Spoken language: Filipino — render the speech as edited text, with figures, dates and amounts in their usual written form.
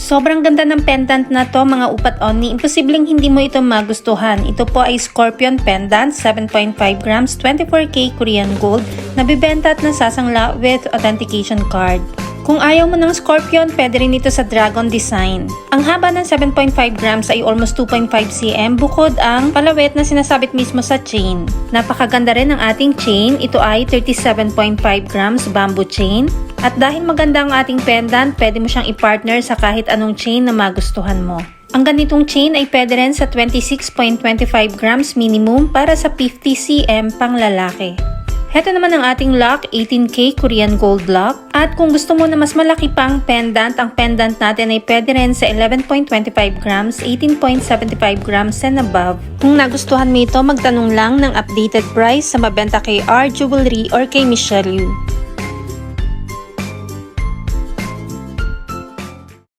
Sobrang ganda ng pendant na to mga upat oni. Imposibleng hindi mo ito magustuhan. Ito po ay Scorpion pendant, 7.5 grams, 24K Korean gold, nabibenta at nasasangla with authentication card. Kung ayaw mo ng Scorpion, pwede rin ito sa Dragon design. Ang haba ng 7.5 grams ay almost 2.5 cm bukod ang palawet na sinasabit mismo sa chain. Napakaganda rin ng ating chain. Ito ay 37.5 grams bamboo chain. At dahil maganda ang ating pendant, pwede mo siyang i-partner sa kahit anong chain na magustuhan mo. Ang ganitong chain ay pwede rin sa 26.25 grams minimum para sa 50 cm pang lalaki. Heto naman ang ating lock, 18K Korean gold lock. At kung gusto mo na mas malaki pang pendant, ang pendant natin ay pwede rin sa 11.25 grams, 18.75 grams and above. Kung nagustuhan mo ito, magtanong lang ng updated price sa mabenta kay R Jewelry or kay Michelle Yu.